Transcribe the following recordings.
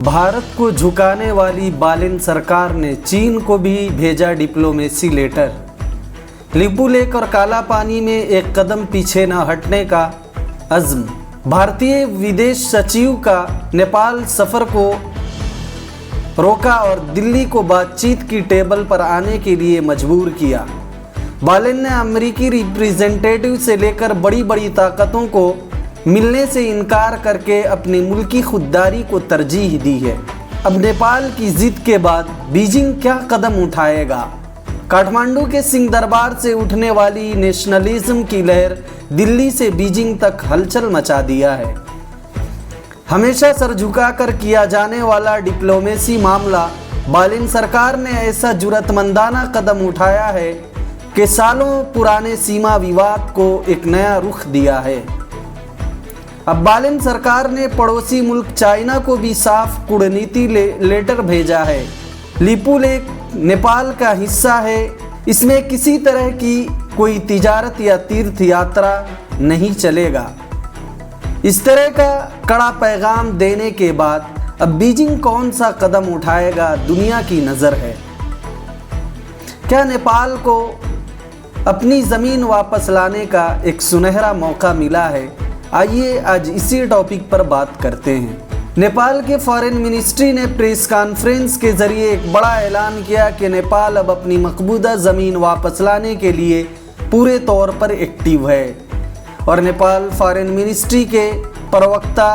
भारत को झुकाने वाली बालिन सरकार ने चीन को भी भेजा डिप्लोमेसी लेटर। लिपू लेक और काला पानी में एक कदम पीछे न हटने का अज़्म। भारतीय विदेश सचिव का नेपाल सफ़र को रोका और दिल्ली को बातचीत की टेबल पर आने के लिए मजबूर किया। बालिन ने अमेरिकी रिप्रेजेंटेटिव से लेकर बड़ी बड़ी ताकतों को मिलने से इनकार करके अपनी मुल्की खुददारी को तरजीह दी है। अब नेपाल की जिद के बाद बीजिंग क्या कदम उठाएगा? काठमांडू के सिंह दरबार से उठने वाली नेशनलिज्म की लहर दिल्ली से बीजिंग तक हलचल मचा दिया है। हमेशा सर झुकाकर किया जाने वाला डिप्लोमेसी मामला बालिन सरकार ने ऐसा जुर्रतमंदाना कदम उठाया है कि सालों पुराने सीमा विवाद को एक नया रुख दिया है। अब बालिन सरकार ने पड़ोसी मुल्क चाइना को भी साफ कूटनीति लेटर भेजा है। लिपू लेक नेपाल का हिस्सा है, इसमें किसी तरह की कोई तिजारत या तीर्थ यात्रा नहीं चलेगा। इस तरह का कड़ा पैगाम देने के बाद अब बीजिंग कौन सा कदम उठाएगा, दुनिया की नज़र है। क्या नेपाल को अपनी ज़मीन वापस लाने का एक सुनहरा मौका मिला है? आइए आज इसी टॉपिक पर बात करते हैं। नेपाल के फॉरेन मिनिस्ट्री ने प्रेस कॉन्फ्रेंस के जरिए एक बड़ा ऐलान किया कि नेपाल अब अपनी मकबूदा ज़मीन वापस लाने के लिए पूरे तौर पर एक्टिव है। और नेपाल फॉरेन मिनिस्ट्री के प्रवक्ता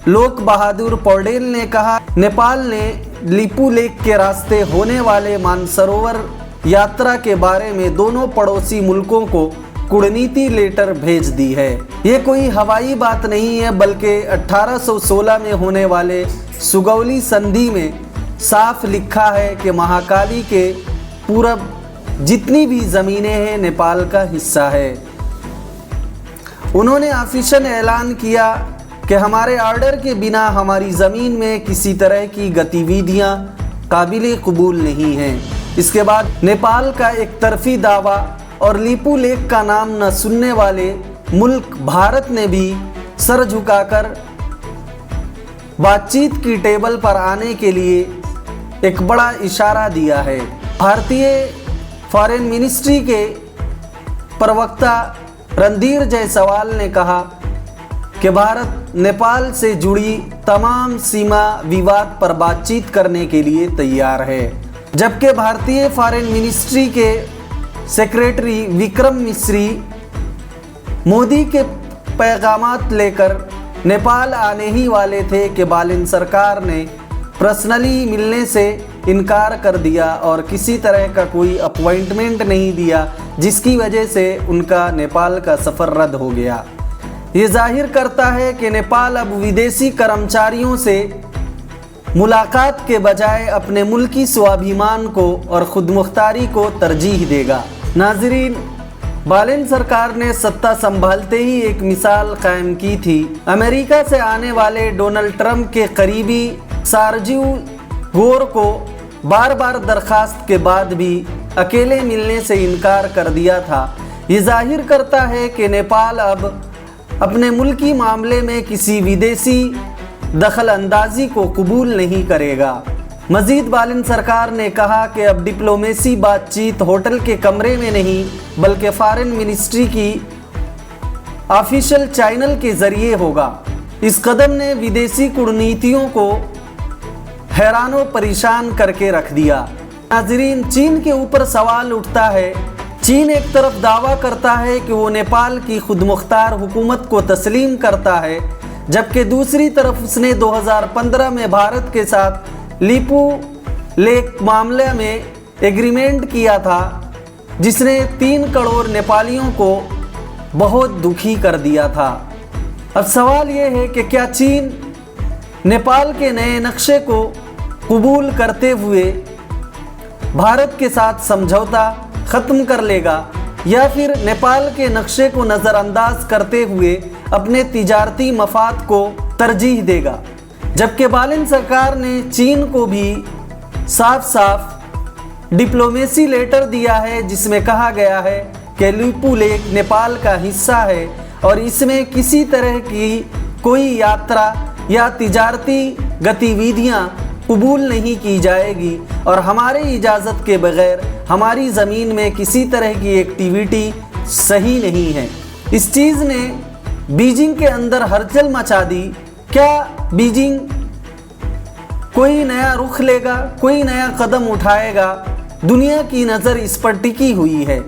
लोक बहादुर पौडेल ने कहा, नेपाल ने लिपू लेक के रास्ते होने वाले मानसरोवर यात्रा के बारे में दोनों पड़ोसी मुल्कों को कूटनीति लेटर भेज दी है। ये कोई हवाई बात नहीं है, बल्कि 1816 में होने वाले सुगौली संधि में साफ लिखा है कि महाकाली के पूरब जितनी भी ज़मीनें हैं नेपाल का हिस्सा है। उन्होंने ऑफिशियल ऐलान किया कि हमारे ऑर्डर के बिना हमारी ज़मीन में किसी तरह की गतिविधियां काबिल कबूल नहीं हैं। इसके बाद नेपाल का एक तरफी दावा और लिपू लेक का नाम न सुनने वाले मुल्क भारत ने भी सर झुकाकर बातचीत की टेबल पर आने के लिए एक बड़ा इशारा दिया है। भारतीय फॉरेन मिनिस्ट्री के प्रवक्ता रणधीर जायसवाल ने कहा कि भारत नेपाल से जुड़ी तमाम सीमा विवाद पर बातचीत करने के लिए तैयार है। जबकि भारतीय फॉरेन मिनिस्ट्री के सेक्रेटरी विक्रम मिश्री मोदी के पैगामात लेकर नेपाल आने ही वाले थे कि बालिन सरकार ने पर्सनली मिलने से इनकार कर दिया और किसी तरह का कोई अपॉइंटमेंट नहीं दिया, जिसकी वजह से उनका नेपाल का सफ़र रद्द हो गया। ये जाहिर करता है कि नेपाल अब विदेशी कर्मचारियों से मुलाकात के बजाय अपने मुल्की स्वाभिमान को और खुदमुख्तारी को तरजीह देगा। नाजरीन, बालिन सरकार ने सत्ता संभालते ही एक मिसाल कायम की थी। अमेरिका से आने वाले डोनाल्ड ट्रंप के करीबी सार्जियो गोर को बार बार दरखास्त के बाद भी अकेले मिलने से इनकार कर दिया था। ये जाहिर करता है कि नेपाल अब अपने मुल्की मामले में किसी विदेशी दखल अंदाजी को कबूल नहीं करेगा। मजीद बालिन सरकार ने कहा कि अब डिप्लोमेसी बातचीत होटल के कमरे में नहीं, बल्कि फॉरेन मिनिस्ट्री की ऑफिशियल चैनल के जरिए होगा। इस कदम ने विदेशी कूटनीतियों को हैरानो परेशान करके रख दिया। नाजरीन, चीन के ऊपर सवाल उठता है। चीन एक तरफ दावा करता है कि वो नेपाल की खुदमुख्तार हुकूमत को तस्लीम करता है, जबकि दूसरी तरफ उसने 2015 में भारत के साथ लिपू लेक मामले में एग्रीमेंट किया था, जिसने 3 करोड़ नेपालियों को बहुत दुखी कर दिया था। अब सवाल ये है कि क्या चीन नेपाल के नए नक्शे को कबूल करते हुए भारत के साथ समझौता ख़त्म कर लेगा, या फिर नेपाल के नक्शे को नज़रअंदाज करते हुए अपने तिजारती मफाद को तरजीह देगा? जबकि बालिन सरकार ने चीन को भी साफ साफ डिप्लोमेसी लेटर दिया है, जिसमें कहा गया है कि लिपू लेक नेपाल का हिस्सा है और इसमें किसी तरह की कोई यात्रा या तिजारती गतिविधियां कबूल नहीं की जाएगी और हमारे इजाज़त के बगैर हमारी ज़मीन में किसी तरह की एक्टिविटी सही नहीं है। इस चीज़ ने बीजिंग के अंदर हलचल मचा दी। क्या बीजिंग कोई नया रुख लेगा, कोई नया कदम उठाएगा? दुनिया की नज़र इस पर टिकी हुई है।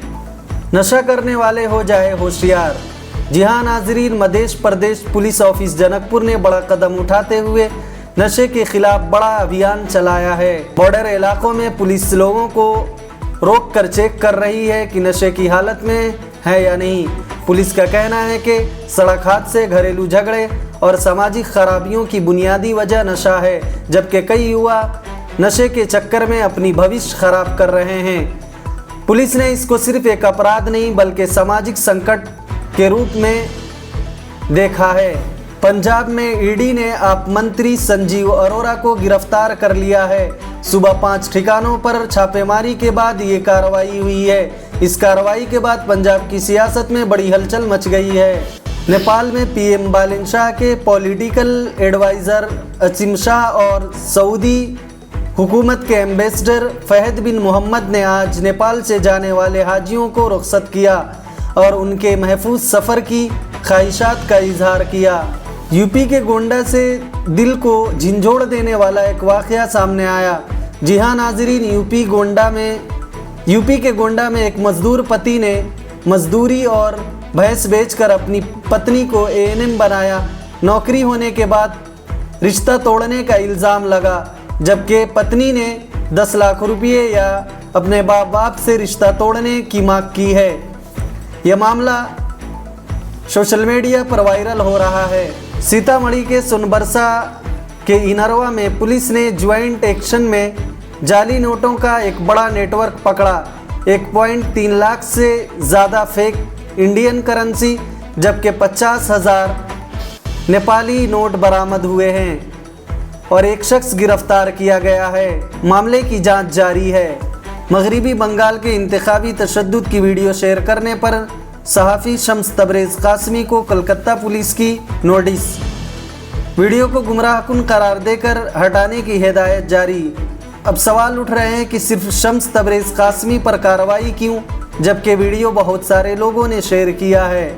नशा करने वाले हो जाए होशियार। जी हाँ नाजरीन, मध्य प्रदेश पुलिस ऑफिस जनकपुर ने बड़ा कदम उठाते हुए नशे के खिलाफ बड़ा अभियान चलाया है। बॉर्डर इलाकों में पुलिस लोगों को रोक कर चेक कर रही है कि नशे की हालत में है या नहीं। पुलिस का कहना है कि सड़क हादसे, घरेलू झगड़े और सामाजिक खराबियों की बुनियादी वजह नशा है, जबकि कई युवा नशे के चक्कर में अपनी भविष्य खराब कर रहे हैं। पुलिस ने इसको सिर्फ एक अपराध नहीं बल्कि सामाजिक संकट के रूप में देखा है। पंजाब में ईडी ने आप मंत्री संजीव अरोड़ा को गिरफ्तार कर लिया है। सुबह 5 ठिकानों पर छापेमारी के बाद ये कार्रवाई हुई है। इस कार्रवाई के बाद पंजाब की सियासत में बड़ी हलचल मच गई है। नेपाल में पीएम बालिन शाह के पॉलिटिकल एडवाइज़र असीम शाह और सऊदी हुकूमत के एम्बेसडर फहद बिन मोहम्मद ने आज नेपाल से जाने वाले हाजियों को रुख्सत किया और उनके महफूज सफ़र की ख्वाहिशात का इजहार किया। यूपी के गोंडा से दिल को झंझोड़ देने वाला एक वाक़या सामने आया। जी हाँ नाजरीन, यूपी के गोंडा में एक मजदूर पति ने मजदूरी और भैंस बेचकर अपनी पत्नी को एएनएम बनाया। नौकरी होने के बाद रिश्ता तोड़ने का इल्ज़ाम लगा, जबकि पत्नी ने 10 लाख रुपये या अपने बाप से रिश्ता तोड़ने की मांग की है। यह मामला सोशल मीडिया पर वायरल हो रहा है। सीतामढ़ी के सोनबरसा के इनरवा में पुलिस ने ज्वाइंट एक्शन में जाली नोटों का एक बड़ा नेटवर्क पकड़ा। 1.3 लाख से ज़्यादा फेक इंडियन करेंसी जबकि 50,000 नेपाली नोट बरामद हुए हैं और एक शख्स गिरफ्तार किया गया है। मामले की जांच जारी है। मगरिबी बंगाल के इंतखाबी तशद्दुद की वीडियो शेयर करने पर सहाफ़ी शम्स तबरेज़ कासमी को कलकत्ता पुलिस की नोटिस। वीडियो को गुमराहकुन करार देकर हटाने की हिदायत जारी। अब सवाल उठ रहे हैं कि सिर्फ शम्स तबरेज़ कासमी पर कार्रवाई क्यों, जबकि वीडियो बहुत सारे लोगों ने शेयर किया है।